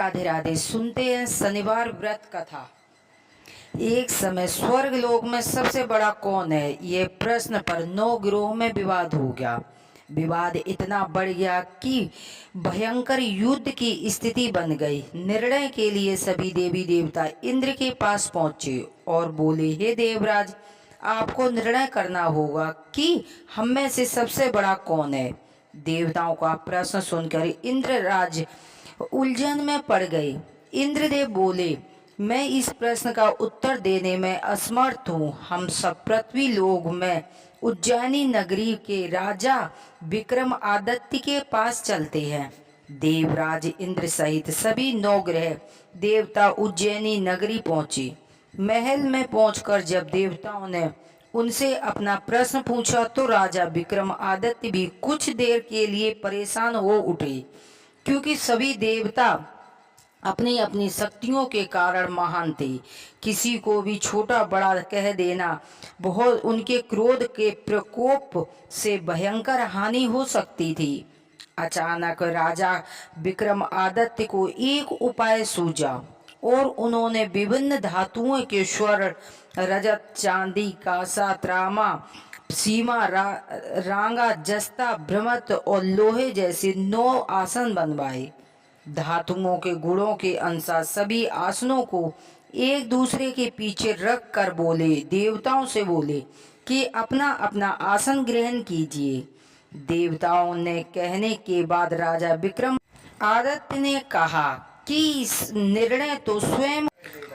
राधे राधे। सुनते हैं शनिवार व्रत कथा। एक समय स्वर्ग लोक में सबसे बड़ा कौन है, ये प्रश्न पर 9 ग्रोह में विवाद हो गया। विवाद इतना बढ़ गया कि भयंकर युद्ध की स्थिति बन गई। निर्णय के लिए सभी देवी देवता इंद्र के पास पहुंचे और बोले, हे देवराज, आपको निर्णय करना होगा कि हम में से सबसे बड़ा कौन है। देवताओं का प्रश्न सुनकर इंद्रराज उलझन में पड़ गए। इंद्रदेव बोले, मैं इस प्रश्न का उत्तर देने में असमर्थ हूँ। हम सब पृथ्वी लोक में उज्जैनी नगरी के राजा विक्रम आदित्य के पास चलते हैं। देवराज इंद्र सहित सभी 9 ग्रह देवता उज्जैनी नगरी पहुंचे। महल में पहुंचकर जब देवताओं ने उनसे अपना प्रश्न पूछा तो राजा विक्रम आदित्य भी कुछ देर के लिए परेशान हो उठे, क्योंकि सभी देवता अपनी अपनी शक्तियों के कारण महान थे। किसी को भी छोटा बड़ा कह देना बहुत उनके क्रोध के प्रकोप से भयंकर हानि हो सकती थी। अचानक राजा विक्रम आदित्य को एक उपाय सूझा और उन्होंने विभिन्न धातुओं के स्वर्ण, रजत, चांदी, कांसा, तामा, सीमा, रांगा, जस्ता, भ्रमत और लोहे जैसे 9 आसन बनवाए। धातुओं के गुणों के अनुसार सभी आसनों को एक दूसरे के पीछे रख कर देवताओं से बोले कि अपना अपना आसन ग्रहण कीजिए। देवताओं ने कहने के बाद राजा विक्रम आदित्य ने कहा कि इस निर्णय तो स्वयं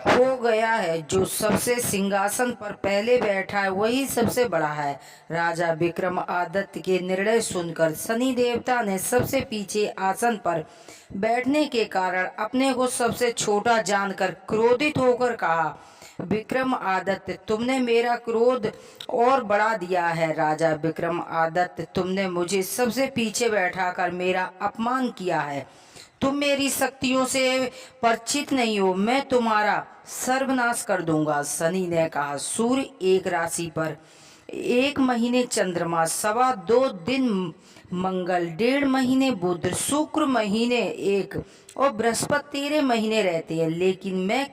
हो गया है। जो सबसे सिंहासन पर पहले बैठा है वही सबसे बड़ा है। राजा विक्रम आदित्य के निर्णय सुनकर शनि देवता ने सबसे पीछे आसन पर बैठने के कारण अपने को सबसे छोटा जानकर क्रोधित होकर कहा, विक्रम आदित्य, तुमने मेरा क्रोध और बढ़ा दिया है। राजा विक्रम आदित्य, तुमने मुझे सबसे पीछे बैठाकर मेरा अपमान किया है। तुम मेरी शक्तियों से परिचित नहीं हो, मैं तुम्हारा सर्वनाश कर दूंगा। शनि ने कहा, सूर्य एक राशि पर 1 महीने चंद्रमा, 2.25 दिन मंगल, 1.5 महीने बुध, शुक्र महीने 1 और बृहस्पति 13 महीने रहते हैं। लेकिन मैं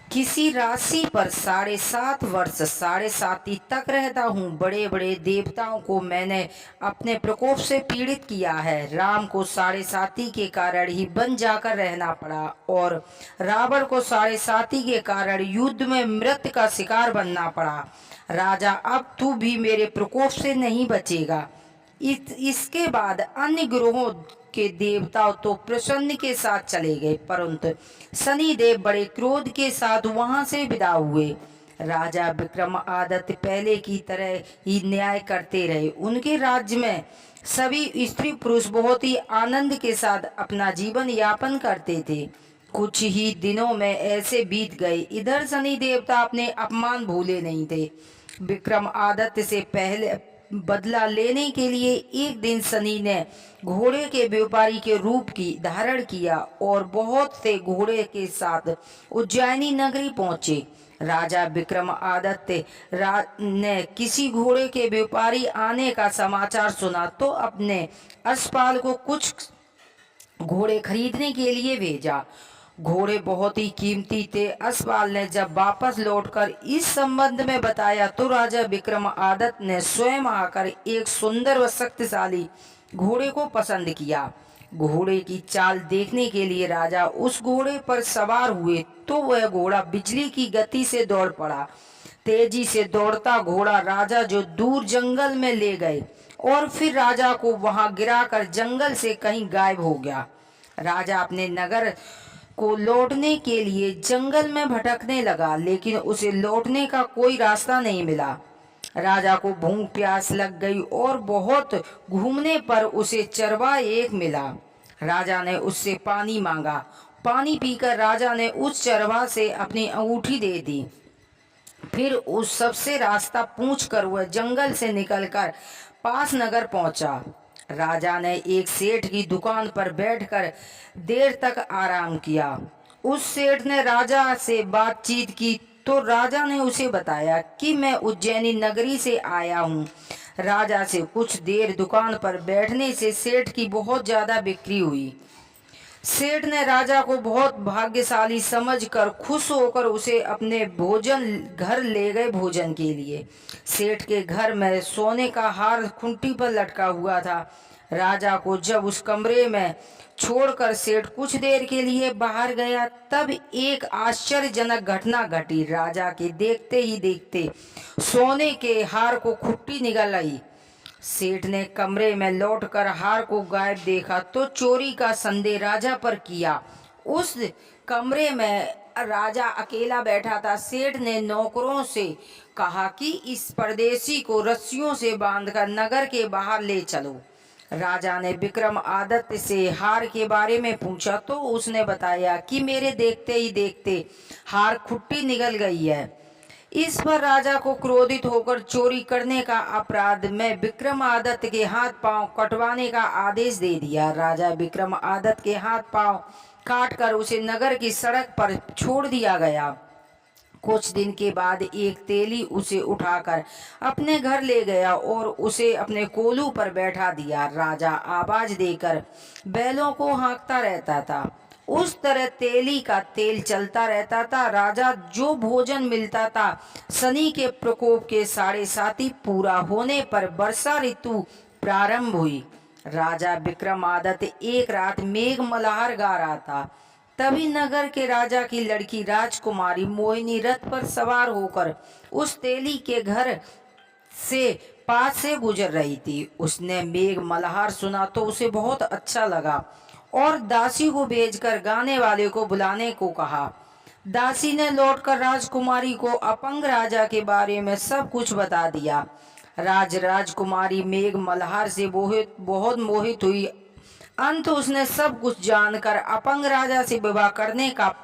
किसी राशि पर 7.5 वर्ष 7.5 तक रहता हूँ। बड़े बड़े देवताओं को मैंने अपने प्रकोप से पीड़ित किया है। राम को 7.5 के कारण ही वन जाकर रहना पड़ा और रावण को 7.5 के कारण युद्ध में मृत्यु का शिकार बनना पड़ा। राजा, अब तू भी मेरे प्रकोप से नहीं बचेगा। इसके बाद अन्य ग्रहों के देवता तो प्रसन्न के साथ चले गए, परंतु शनि देव बड़े क्रोध के साथ वहां से विदा हुए। राजा विक्रम आदित्य पहले की तरह ही न्याय करते रहे। उनके राज्य में सभी स्त्री पुरुष बहुत ही आनंद के साथ अपना जीवन यापन करते थे। कुछ ही दिनों में ऐसे बीत गए। इधर शनि देवता अपने अपमान भूले नहीं थे। विक्रम आदित्य से पहले बदला लेने के लिए एक दिन शनि ने घोड़े के व्यापारी के रूप की धारण किया और बहुत से घोड़े के साथ उज्जैनी नगरी पहुंचे। राजा विक्रम आदित्य ने किसी घोड़े के व्यापारी आने का समाचार सुना तो अपने अश्वपाल को कुछ घोड़े खरीदने के लिए भेजा। घोड़े बहुत ही कीमती थे। अश्वपाल ने जब वापस लौटकर इस संबंध में बताया तो राजा विक्रम आदित्य ने स्वयं आकर एक सुंदर व शक्तिशाली घोड़े को पसंद किया। घोड़े की चाल देखने के लिए राजा उस घोड़े पर सवार हुए तो वह घोड़ा बिजली की गति से दौड़ पड़ा। तेजी से दौड़ता घोड़ा राजा जो दूर जंगल में ले गए और फिर राजा को वहां गिराकर जंगल से कहीं गायब हो गया। राजा अपने नगर को लौटने के लिए जंगल में भटकने लगा, लेकिन उसे लौटने का कोई रास्ता नहीं मिला। राजा को भूख प्यास लग गई और बहुत घूमने पर उसे चरवाहा एक मिला। राजा ने उससे पानी मांगा। पानी पीकर राजा ने उस चरवाहा से अपनी अंगूठी दे दी। फिर उस सबसे रास्ता पूछकर वह जंगल से निकलकर पास नगर पहुंचा। राजा ने एक सेठ की दुकान पर बैठकर देर तक आराम किया। उस सेठ ने राजा से बातचीत की तो राजा ने उसे बताया कि मैं उज्जैनी नगरी से आया हूँ। राजा से कुछ देर दुकान पर बैठने से सेठ की बहुत ज्यादा बिक्री हुई। सेठ ने राजा को बहुत भाग्यशाली समझकर खुश होकर उसे अपने भोजन घर ले गए भोजन के लिए। सेठ के घर में सोने का हार खूंटी पर लटका हुआ था। राजा को जब उस कमरे में छोड़कर सेठ कुछ देर के लिए बाहर गया, तब एक आश्चर्यजनक घटना घटी। राजा के देखते ही देखते सोने के हार को खूंटी निगल आई। सेठ ने कमरे में लौटकर हार को गायब देखा तो चोरी का संदेह राजा पर किया। उस कमरे में राजा अकेला बैठा था। सेठ ने नौकरों से कहा कि इस परदेसी को रस्सियों से बांधकर नगर के बाहर ले चलो। राजा ने विक्रमादित्य से हार के बारे में पूछा तो उसने बताया कि मेरे देखते ही देखते हार खुट्टी निगल गई है। इस पर राजा को क्रोधित होकर चोरी करने का अपराध में विक्रमादित्य के हाथ पांव कटवाने का आदेश दे दिया। राजा विक्रमादित्य के हाथ पांव काटकर उसे नगर की सड़क पर छोड़ दिया गया। कुछ दिन के बाद एक तेली उसे उठाकर अपने घर ले गया और उसे अपने कोलू पर बैठा दिया। राजा आवाज देकर बैलों को हाँकता रहता था। उस तरह तेली का तेल चलता रहता था। राजा जो भोजन मिलता था, शनि के प्रकोप के 7.5 पूरा होने पर वर्षा ऋतु प्रारंभ हुई। राजा विक्रमादित्य एक रात मेघ मल्हार गा रहा था। तभी नगर के राजा की लड़की राजकुमारी मोहिनी रथ पर सवार होकर उस तेली के घर से पास से गुजर रही थी। उसने मेघ मल्हार सुना तो उसे बहुत अच्छा लगा और दासी को भेजकर गाने वाले को बुलाने को कहा। दासी ने लौटकर राजकुमारी को अपंग राजा के बारे में सब कुछ बता दिया। राजकुमारी मेघ मल्हार से बहुत मोहित हुई। अंत उसने सब कुछ जानकर अपंग राजा से विवाह करने का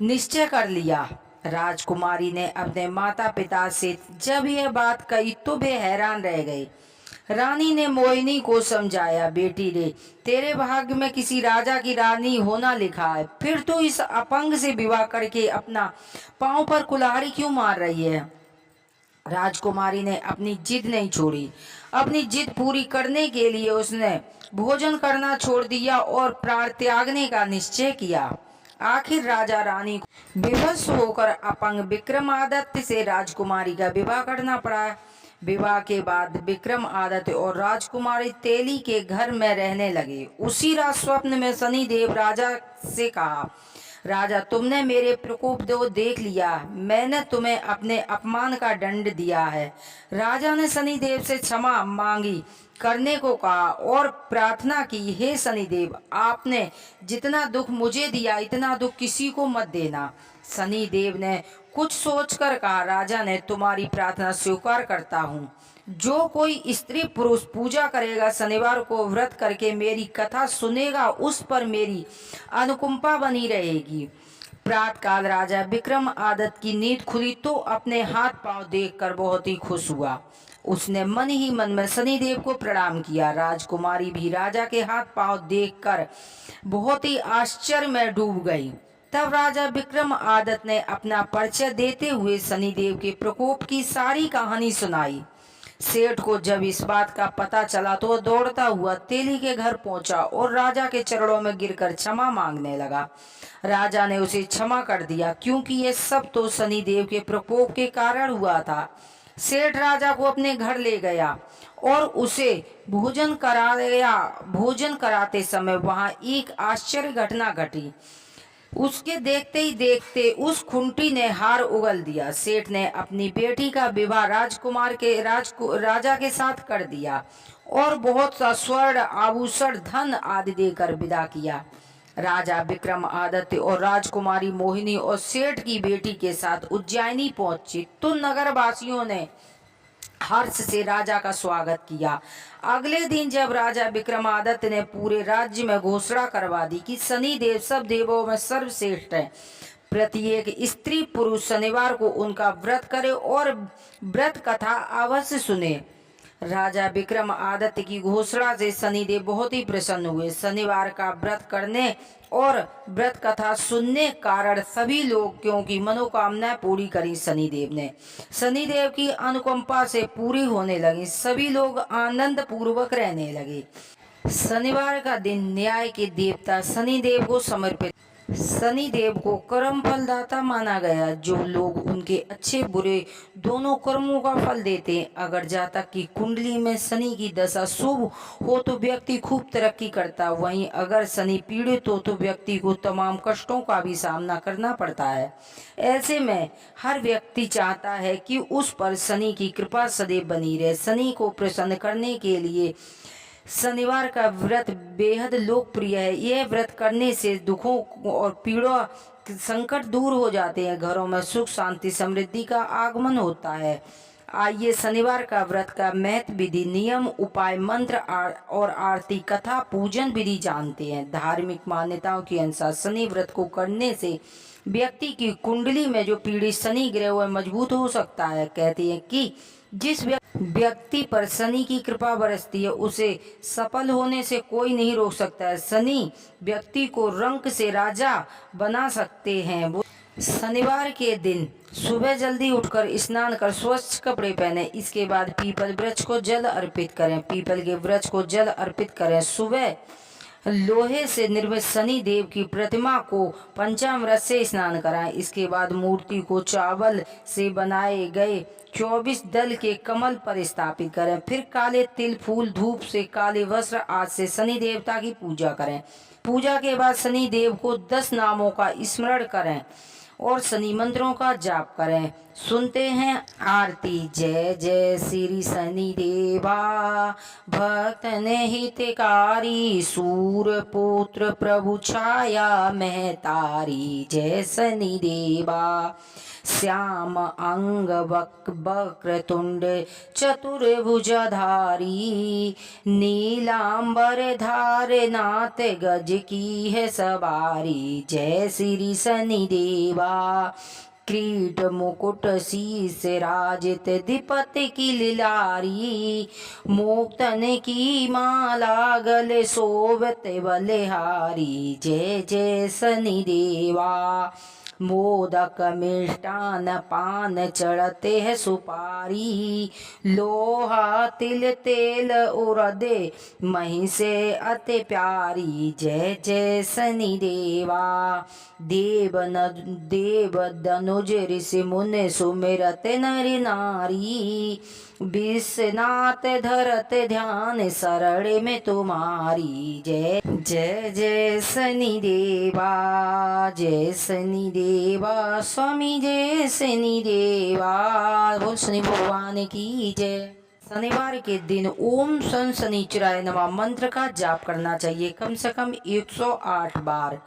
निश्चय कर लिया। राजकुमारी ने अपने माता पिता से जब यह बात कही तो वे हैरान रह गए। रानी ने मोहिनी को समझाया, बेटी रे, तेरे भाग्य में किसी राजा की रानी होना लिखा है, फिर तो इस अपंग से विवाह करके अपना पांव पर कुल्हाड़ी क्यों मार रही है। राजकुमारी ने अपनी जिद नहीं छोड़ी। अपनी जिद पूरी करने के लिए उसने भोजन करना छोड़ दिया और प्राण त्यागने का निश्चय किया। आखिर राजा रानी को विवश होकर अपंग विक्रमादित्य से राजकुमारी का विवाह करना पड़ा। विवाह के बाद विक्रमादित्य और राजकुमारी तेली के घर में रहने लगे। उसी रात स्वप्न में शनिदेव राजा से कहा, राजा, तुमने मेरे प्रकोप को देख लिया। मैंने तुम्हें अपने अपमान का दंड दिया है। राजा ने शनिदेव से क्षमा मांगी करने को कहा और प्रार्थना की, हे शनिदेव, आपने जितना दुख मुझे दिया इतना दुख किसी को मत देना। शनिदेव ने कुछ सोचकर कहा, राजा ने तुम्हारी प्रार्थना स्वीकार करता हूँ। जो कोई स्त्री पुरुष पूजा करेगा, शनिवार को व्रत करके मेरी कथा सुनेगा, उस पर मेरी अनुकंपा बनी रहेगी। प्रातःकाल राजा विक्रमादित्य की नींद खुली तो अपने हाथ पांव देखकर बहुत ही खुश हुआ। उसने मन ही मन में शनिदेव को प्रणाम किया। राजकुमारी भी राजा के हाथ पांव देखकर बहुत ही आश्चर्य में डूब गई। तब राजा विक्रमादित्य ने अपना परिचय देते हुए शनिदेव के प्रकोप की सारी कहानी सुनाई। सेठ को जब इस बात का पता चला तो वह दौड़ता हुआ तेली के घर पहुंचा और राजा के चरणों में गिरकर क्षमा मांगने लगा। राजा ने उसे क्षमा कर दिया, क्योंकि ये सब तो शनिदेव के प्रकोप के कारण हुआ था। सेठ राजा को अपने घर ले गया और उसे भोजन कराया। भोजन कराते समय वहां एक आश्चर्य घटना घटी। उसके देखते ही देखते उस खुंटी ने हार उगल दिया। सेठ ने अपनी बेटी का विवाह राजा के साथ कर दिया और बहुत सा स्वर्ण आभूषण धन आदि देकर विदा किया। राजा विक्रमादित्य और राजकुमारी मोहिनी और सेठ की बेटी के साथ उज्जैनी पहुंचे तो नगरवासियों ने हर्ष से राजा का स्वागत किया। अगले दिन जब राजा विक्रमादित्य ने पूरे राज्य में घोषणा करवा दी कि शनिदेव सब देवों में सर्वश्रेष्ठ है, प्रत्येक स्त्री पुरुष शनिवार को उनका व्रत करे और व्रत कथा अवश्य सुने। राजा विक्रमादित्य की घोषणा से शनिदेव बहुत ही प्रसन्न हुए। शनिवार का व्रत करने और व्रत कथा सुनने कारण सभी लोगों की मनोकामनाएं पूरी करी शनिदेव ने। शनिदेव की अनुकंपा से पूरी होने लगी। सभी लोग आनंद पूर्वक रहने लगे। शनिवार का दिन न्याय के देवता शनिदेव को समर्पित। शनिदेव को कर्म फलदाता माना गया। जो लोग उनके अच्छे बुरे दोनों कर्मों का फल देते हैं। अगर जातक की कुंडली में शनि की दशा शुभ हो तो व्यक्ति खूब तरक्की करता, वहीं अगर शनि पीड़ित हो तो व्यक्ति को तमाम कष्टों का भी सामना करना पड़ता है। ऐसे में हर व्यक्ति चाहता है कि उस पर शनि की कृपा सदैव बनी रहे। शनि को प्रसन्न करने के लिए शनिवार का व्रत बेहद लोकप्रिय है। यह व्रत करने से दुखों और पीड़ा संकट दूर हो जाते हैं, घरों में सुख शांति समृद्धि का आगमन होता है। आइए शनिवार का व्रत का महत्व, विधि, नियम, उपाय, मंत्र और आरती कथा पूजन विधि जानते हैं। धार्मिक मान्यताओं के अनुसार शनि व्रत को करने से व्यक्ति की कुंडली में जो पीड़ित शनि ग्रह वह मजबूत हो सकता है। कहते हैं कि जिस व्यक्ति पर शनि की कृपा बरसती है उसे सफल होने से कोई नहीं रोक सकता है। शनि व्यक्ति को रंक से राजा बना सकते हैं। वो शनिवार के दिन सुबह जल्दी उठकर स्नान कर स्वच्छ कपड़े पहने, इसके बाद पीपल वृक्ष को जल अर्पित करें। पीपल के वृक्ष को जल अर्पित करें। सुबह लोहे से निर्मित शनि देव की प्रतिमा को पंचामृत से स्नान कराएं। इसके बाद मूर्ति को चावल से बनाए गए 24 दल के कमल पर स्थापित करें। फिर काले तिल, फूल, धूप से काले वस्त्र आदि से शनि देवता की पूजा करें। पूजा के बाद शनि देव को 10 नामों का स्मरण करें और शनि मंत्रों का जाप करें। सुनते हैं आरती। जय जय श्री शनि देवा, भक्त ने हितकारी, सूर्य पुत्र प्रभु छाया महतारी। जय शनि देवा, श्याम अंग वक्र तुंड चतुर्भुजधारी, नीलांबर धारे नाथ गज की है सवारी। जय श्री शनि देवा, क्रीट मुकुट शीस राजित दिपति की लिलारी, मुक्तन की माला गले शोभत बलिहारी। जय जय शनि देवा, मोदक मिष्टान पान चढ़ते है सुपारी, लोहा तिल तेल उरदे मही से अति प्यारी। जय जय शनि देवा, देव दनुज ऋषि मुनि सुमिरत नर नारी, विश्वनाथ धरत ध्यान शरण में तुम्हारी। जय जय जय शनि देवा, जय शनि देवा, स्वामी जय शनि देवा। बोल शनि भगवान की जय। शनिवार के दिन ओम सन शनिचराय नमः मंत्र का जाप करना चाहिए कम से कम 108 बार।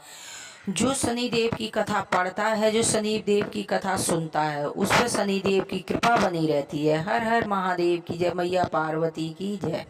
जो शनिदेव की कथा पढ़ता है, जो शनिदेव की कथा सुनता है, उस पर शनिदेव की कृपा बनी रहती है। हर हर महादेव की जय, मैया पार्वती की जय।